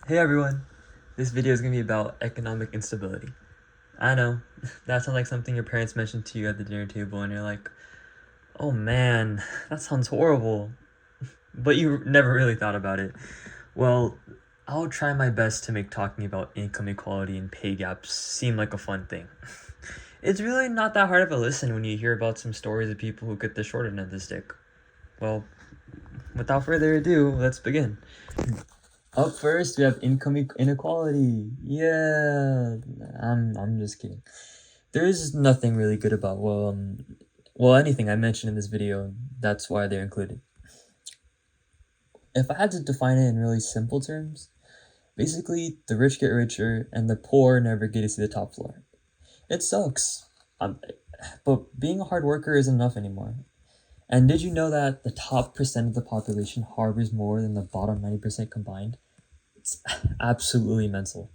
Hey everyone, this video is going to be about economic instability. I know, that sounds like something your parents mentioned to you at the dinner table and you're like, oh man, that sounds horrible, but you never really thought about it. Well, I'll try my best to make talking about income equality and pay gaps seem like a fun thing. It's really not that hard of a listen when you hear about some stories of people who get the short end of the stick. Well, without further ado, let's begin. Up first, we have income inequality. Yeah, I'm just kidding. There is nothing really good about anything I mentioned in this video. That's why they're included. If I had to define it in really simple terms, basically the rich get richer and the poor never get to see the top floor. It sucks. But being a hard worker isn't enough anymore. And did you know that the top percent of the population harbors more than the bottom 90% combined? It's absolutely mental.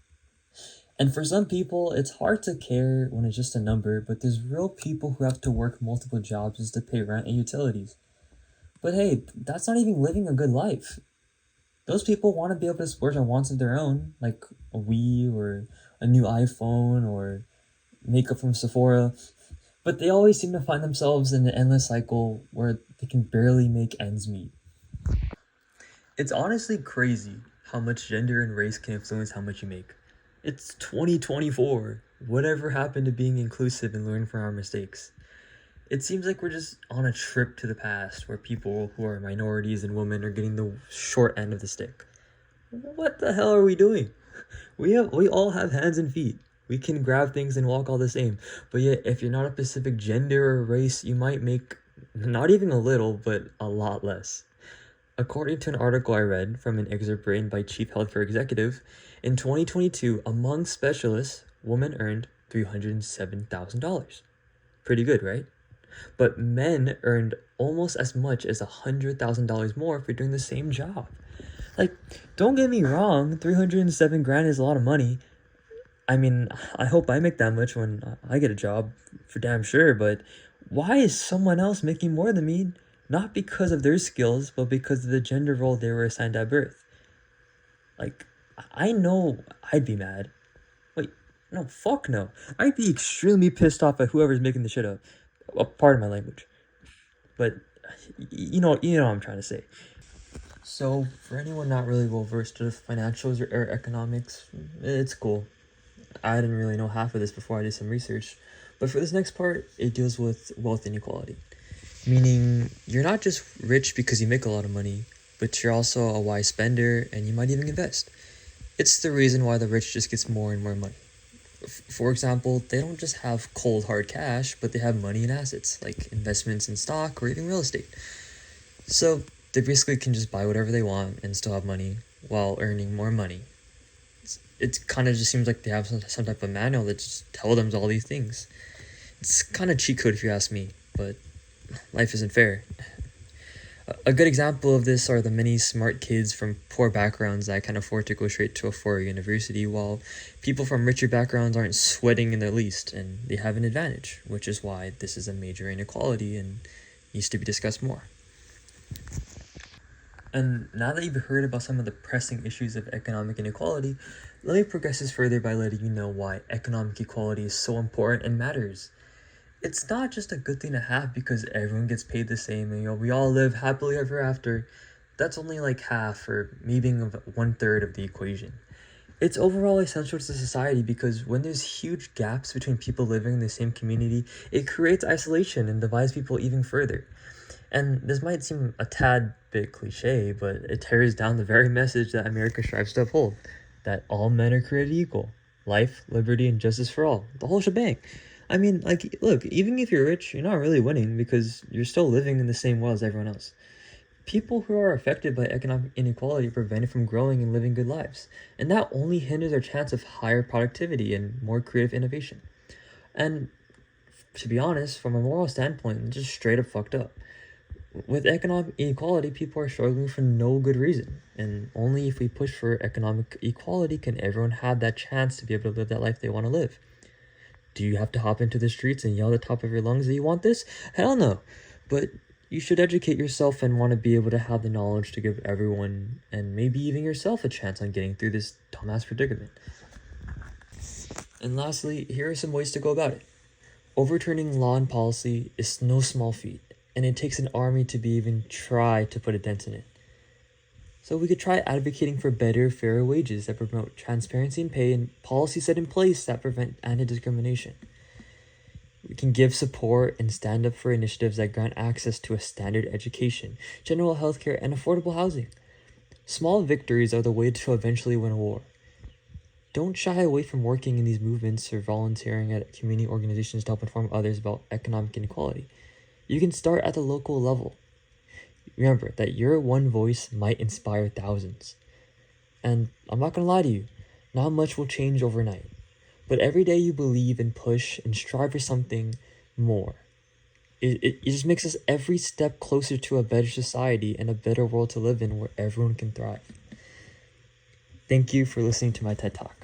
And for some people, it's hard to care when it's just a number, but there's real people who have to work multiple jobs just to pay rent and utilities. But hey, that's not even living a good life. Those people want to be able to splurge on wants of their own, like a Wii or a new iPhone or makeup from Sephora, but they always seem to find themselves in an endless cycle where they can barely make ends meet. It's honestly crazy how much gender and race can influence how much you make. It's 2024. Whatever happened to being inclusive and learning from our mistakes? It seems like we're just on a trip to the past where people who are minorities and women are getting the short end of the stick. What the hell are we doing? We all have hands and feet. We can grab things and walk all the same. But yet if you're not a specific gender or race, you might make not even a little, but a lot less. According to an article I read from an excerpt written by Chief Healthcare Executive, in 2022, among specialists, women earned $307,000. Pretty good, right? But men earned almost as much as $100,000 more for doing the same job. Like, don't get me wrong, 307 grand is a lot of money. I mean, I hope I make that much when I get a job, for damn sure, but why is someone else making more than me? Not because of their skills, but because of the gender role they were assigned at birth. Like, I know I'd be mad. Wait, no, fuck no. I'd be extremely pissed off at whoever's making the shit up. Pardon my language. But, you know what I'm trying to say. So, for anyone not really well versed with financials or economics, it's cool. I didn't really know half of this before I did some research. But for this next part, it deals with wealth inequality. Meaning, you're not just rich because you make a lot of money, but you're also a wise spender and you might even invest. It's the reason why the rich just gets more and more money. For example, they don't just have cold hard cash, but they have money and assets, like investments in stock or even real estate. So they basically can just buy whatever they want and still have money while earning more money. It kind of just seems like they have some type of manual that just tells them all these things. It's kind of cheat code if you ask me, but life isn't fair. A good example of this are the many smart kids from poor backgrounds that can afford to go straight to a four-year university, while people from richer backgrounds aren't sweating in the least, and they have an advantage, which is why this is a major inequality and needs to be discussed more. And now that you've heard about some of the pressing issues of economic inequality, let me progress this further by letting you know why economic equality is so important and matters. It's not just a good thing to have because everyone gets paid the same and we all live happily ever after. That's only like half or maybe 1/3 of the equation. It's overall essential to society because when there's huge gaps between people living in the same community, it creates isolation and divides people even further. And this might seem a tad bit cliche, but it tears down the very message that America strives to uphold, that all men are created equal. Life, liberty, and justice for all. The whole shebang. I mean, like, look, even if you're rich, you're not really winning because you're still living in the same world as everyone else. People who are affected by economic inequality are prevented from growing and living good lives, and that only hinders our chance of higher productivity and more creative innovation. And to be honest, from a moral standpoint, it's just straight up fucked up. With economic inequality, people are struggling for no good reason, and only if we push for economic equality can everyone have that chance to be able to live that life they want to live. Do you have to hop into the streets and yell at the top of your lungs that you want this? Hell no. But You should educate yourself and want to be able to have the knowledge to give everyone, and maybe even yourself, a chance on getting through this dumbass predicament. And lastly, here are some ways to go about it. Overturning law and policy is no small feat, and it takes an army to even try to put a dent in it. So we could try advocating for better, fairer wages that promote transparency in pay and policies set in place that prevent anti-discrimination. We can give support and stand up for initiatives that grant access to a standard education, general healthcare, and affordable housing. Small victories are the way to eventually win a war. Don't shy away from working in these movements or volunteering at community organizations to help inform others about economic inequality. You can start at the local level. Remember that your one voice might inspire thousands. And I'm not gonna lie to you, not much will change overnight. But every day you believe and push and strive for something more. It just makes us every step closer to a better society and a better world to live in where everyone can thrive. Thank you for listening to my TED Talk.